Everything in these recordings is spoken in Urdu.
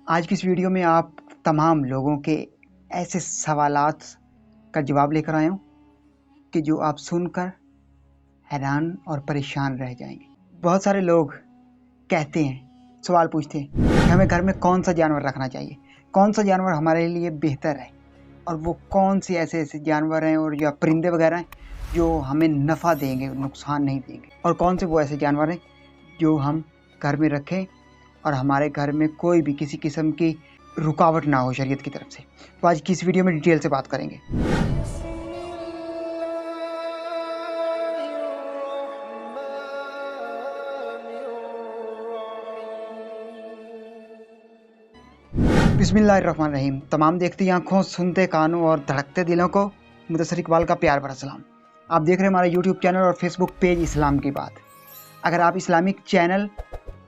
آج کی اس ویڈیو میں آپ تمام لوگوں کے ایسے سوالات کا جواب لے کر آیا ہوں کہ جو آپ سن کر حیران اور پریشان رہ جائیں گے۔ بہت سارے لوگ کہتے ہیں، سوال پوچھتے ہیں کہ ہمیں گھر میں کون سا جانور رکھنا چاہیے، کون سا جانور ہمارے لیے بہتر ہے، اور وہ کون سے ایسے جانور ہیں اور یا پرندے وغیرہ ہیں جو ہمیں نفع دیں گے، نقصان نہیں دیں گے، اور کون سے وہ ایسے جانور ہیں جو ہم گھر میں رکھیں اور ہمارے گھر میں کوئی بھی کسی قسم کی رکاوٹ نہ ہو شریعت کی طرف سے۔ تو آج کی اس ویڈیو میں ڈیٹیل سے بات کریں گے۔ بسم اللہ الرحمن الرحیم۔ تمام دیکھتی آنکھوں، سنتے کانوں اور دھڑکتے دلوں کو مدثر اقبال کا پیار بھرا سلام۔ آپ دیکھ رہے ہیں ہمارا یوٹیوب چینل اور فیس بک پیج اسلام کی بات۔ اگر آپ اسلامک چینل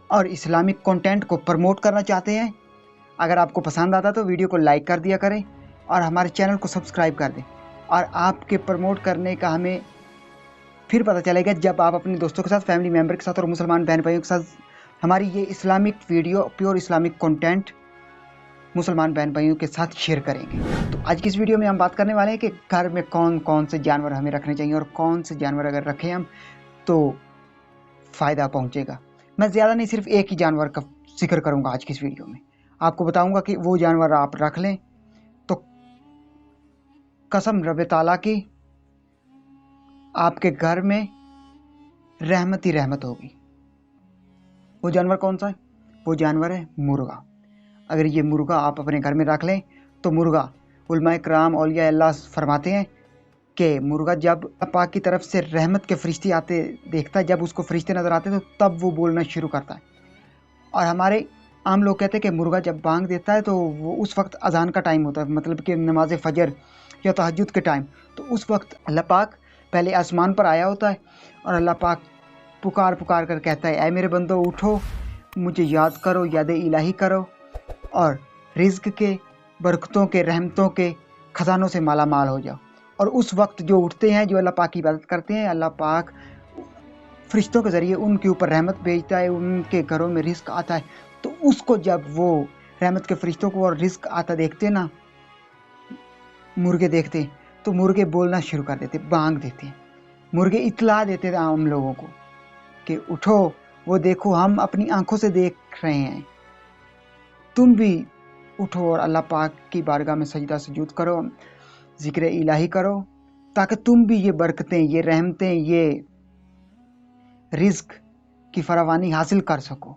اور اسلامک کنٹینٹ کو پروموٹ کرنا چاہتے ہیں، اگر آپ کو پسند آتا تو ویڈیو کو لائک کر دیا کریں اور ہمارے چینل کو سبسکرائب کر دیں، اور آپ کے پروموٹ کرنے کا ہمیں پھر پتہ چلے گا جب آپ اپنے دوستوں کے ساتھ، فیملی ممبر کے ساتھ اور مسلمان بہن بھائیوں کے ساتھ ہماری یہ Islamic video, pure Islamic content مسلمان بہن بھائیوں کے ساتھ شیئر کریں گے۔ تو آج کی اس ویڈیو میں ہم بات کرنے والے ہیں کہ گھر میں کون کون سے جانور ہمیں رکھنے چاہیے اور کون سے جانور اگر رکھیں ہم تو فائدہ پہنچے گا۔ میں زیادہ نہیں، صرف ایک ہی جانور کا ذکر کروں گا آج کی اس ویڈیو میں۔ آپ کو بتاؤں گا کہ وہ جانور آپ رکھ لیں تو قسم رب تعالیٰ کی آپ کے گھر میں رحمت ہی رحمت ہوگی۔ وہ جانور کون سا ہے؟ وہ جانور ہے مرغا۔ اگر یہ مرغا آپ اپنے گھر میں رکھ لیں تو مرغا، علماء کرام اولیاء اللہ فرماتے ہیں کہ مرغا جب پاک کی طرف سے رحمت کے فرشتے آتے دیکھتا ہے، جب اس کو فرشتے نظر آتے تو تب وہ بولنا شروع کرتا ہے۔ اور ہمارے عام لوگ کہتے ہیں کہ مرغا جب بانگ دیتا ہے تو وہ اس وقت اذان کا ٹائم ہوتا ہے، مطلب کہ نماز فجر یا تہجد کے ٹائم، تو اس وقت اللہ پاک پہلے آسمان پر آیا ہوتا ہے اور اللہ پاک پکار پکار کر کہتا ہے، اے میرے بندو اٹھو، مجھے یاد کرو، یاد الہی کرو، اور رزق کے، برکتوں کے، رحمتوں کے خزانوں سے مالا مال ہو جاؤ۔ اور اس وقت جو اٹھتے ہیں، جو اللہ پاک کی عبادت کرتے ہیں، اللہ پاک فرشتوں کے ذریعے ان کے اوپر رحمت بھیجتا ہے، ان کے گھروں میں رزق آتا ہے۔ تو اس کو جب وہ رحمت کے فرشتوں کو اور رزق آتا دیکھتے نا، مرغے دیکھتے تو مرغے بولنا شروع کر دیتے، بانگ دیتے ہیں، مرغے اطلاع دیتے ہیں عام لوگوں کو کہ اٹھو، وہ دیکھو ہم اپنی آنکھوں سے دیکھ رہے ہیں، تم بھی اٹھو اور اللہ پاک کی بارگاہ میں سجدہ سجود کرو، ذکر الہی کرو، تاکہ تم بھی یہ برکتیں، یہ رحمتیں، یہ رزق کی فراوانی حاصل کر سکو۔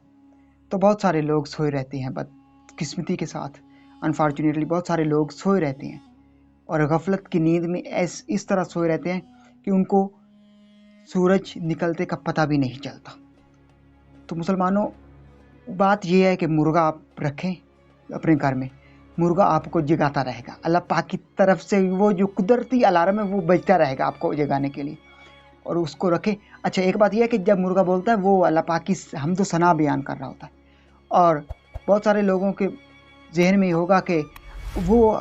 تو بہت سارے لوگ سوئے رہتے ہیں، بدقسمتی کے ساتھ انفارچونیٹلی بہت سارے لوگ سوئے رہتے ہیں اور غفلت کی نیند میں اس طرح سوئے رہتے ہیں کہ ان کو سورج نکلتے کا پتہ بھی نہیں چلتا۔ تو مسلمانوں، بات یہ ہے کہ مرغا آپ رکھیں اپنے گھر میں، مرغا آپ کو جگاتا رہے گا، اللہ پاک کی طرف سے وہ جو قدرتی الارم ہے وہ بجتا رہے گا آپ کو جگانے کے لیے، اور اس کو رکھیں۔ اچھا، ایک بات یہ ہے کہ جب مرغا بولتا ہے وہ اللہ پاک کی حمد و ثنا بیان کر رہا ہوتا ہے، اور بہت سارے لوگوں کے ذہن میں یہ ہوگا کہ وہ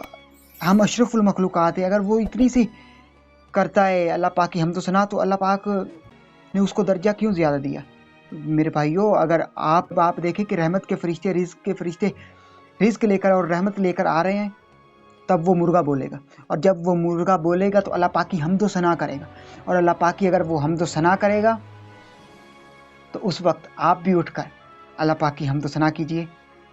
ہم اشرف المخلوقات ہیں، اگر وہ اتنی سی کرتا ہے اللہ پاک کی حمد و ثنا تو اللہ پاک نے اس کو درجہ کیوں زیادہ دیا؟ میرے بھائیوں، اگر آپ دیکھیں کہ رحمت کے فرشتے، رزق کے فرشتے رزق لے کر اور رحمت لے کر آ رہے ہیں، تب وہ مرغا بولے گا، اور جب وہ مرغا بولے گا تو اللہ پاک کی حمد و ثنا کرے گا، اور اللہ پاک کی اگر وہ حمد و ثنا کرے گا تو اس وقت آپ بھی اٹھ کر اللہ پاک کی حمد و ثنا کیجئے،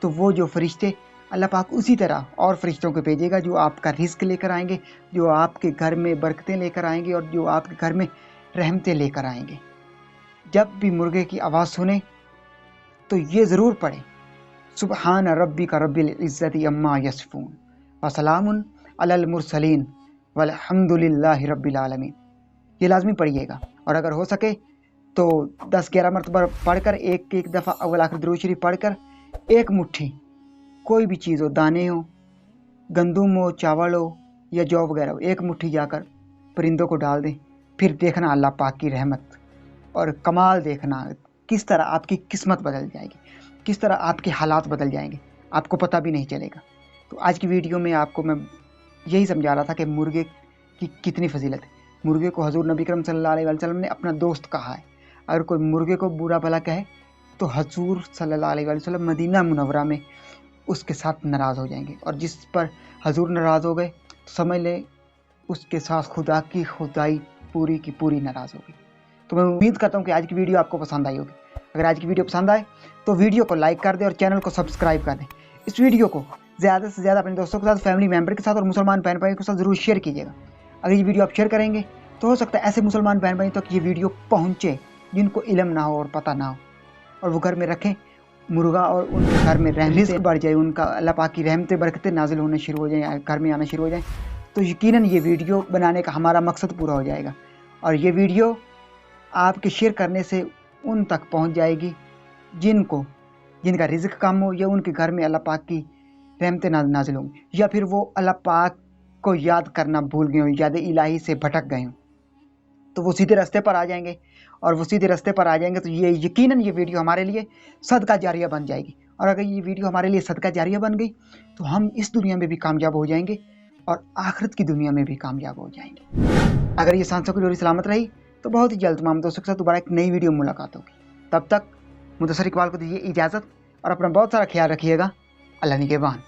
تو وہ جو فرشتے اللہ پاک اسی طرح اور فرشتوں کو بھیجے گا جو آپ کا رزق لے کر آئیں گے، جو آپ کے گھر میں برکتیں لے کر آئیں گے، اور جو آپ کے گھر میں رحمتیں لے کر آئیں گے۔ جب بھی مرغے کی آواز سنیں تو یہ ضرور پڑھیں، سبحان ربک رب العزت عما یصفون وسلام علی المرسلین والحمد للہ رب العالمین۔ یہ لازمی پڑھیے گا، اور اگر ہو سکے تو 10-11 مرتبہ پڑھ کر، ایک دفعہ اول آخر درود شریف پڑھ کر، ایک مٹھی کوئی بھی چیز ہو، دانے ہو، گندم ہو، چاول ہو یا جو وغیرہ ہو، ایک مٹھی جا کر پرندوں کو ڈال دیں، پھر دیکھنا اللہ پاک کی رحمت اور کمال، دیکھنا کس طرح آپ کی قسمت بدل جائے گی، کس طرح آپ کے حالات بدل جائیں گے، آپ کو پتہ بھی نہیں چلے گا۔ تو آج کی ویڈیو میں آپ کو میں یہی سمجھا رہا تھا کہ مرغے کی کتنی فضیلت ہے۔ مرغے کو حضور نبی کرم صلی اللہ علیہ وسلم نے اپنا دوست کہا ہے۔ اگر کوئی مرغے کو برا بھلا کہے تو حضور صلی اللہ علیہ وسلم مدینہ منورہ میں اس کے ساتھ ناراض ہو جائیں گے، اور جس پر حضور ناراض ہو گئے تو سمجھ لیں اس کے ساتھ خدا کی خدائی پوری کی پوری ناراض ہوگی۔ تو میں امید کرتا ہوں کہ آج کی ویڈیو آپ کو پسند آئی ہوگی۔ اگر آج کی ویڈیو پسند آئے تو ویڈیو کو لائک کر دیں اور چینل کو سبسکرائب کر دیں۔ اس ویڈیو کو زیادہ سے زیادہ اپنے دوستوں کے ساتھ، فیملی ممبر کے ساتھ اور مسلمان بہن بھائیوں کے ساتھ ضرور شیئر کیجیے گا۔ اگر یہ ویڈیو آپ شیئر کریں گے تو ہو سکتا ہے ایسے مسلمان بہن بھائیوں تک یہ ویڈیو پہنچے جن کو علم نہ ہو اور پتہ نہ ہو، اور وہ گھر میں رکھیں مرغا، اور ان کے گھر میں رحمتیں بڑھ جائے، ان کا اللہ پاک کی رحمتیں برکتیں نازل ہونے شروع ہو جائیں، گھر میں آنا شروع ہو جائیں، تو یقیناً یہ ویڈیو بنانے کا ہمارا مقصد پورا ہو جائے گا، اور یہ ویڈیو آپ کے شیئر کرنے سے ان تک پہنچ جائے گی جن کا رزق کم ہو، یا ان کے گھر میں اللہ پاک کی رحمتیں نازل ہوں، یا پھر وہ اللہ پاک کو یاد کرنا بھول گئے ہوں، یاد الہی سے بھٹک گئے ہوں، تو وہ سیدھے راستے پر آ جائیں گے، اور وہ سیدھے راستے پر آ جائیں گے تو یہ یقیناً یہ ویڈیو ہمارے لیے صدقہ جاریہ بن جائے گی، اور اگر یہ ویڈیو ہمارے لیے صدقہ جاریہ بن گئی تو ہم اس دنیا میں بھی کامیاب ہو جائیں گے اور آخرت کی دنیا میں بھی کامیاب ہو جائیں گے۔ اگر یہ سانسوں کی ڈوری سلامت رہی تو بہت ہی جلد تمام دوستوں کے ساتھ دوبارہ ایک نئی ویڈیو میں ملاقات ہوگی۔ تب تک مدثر اقبال کو دیجیے اجازت، اور اپنا بہت سارا خیال رکھیے گا۔ اللہ نگہبان۔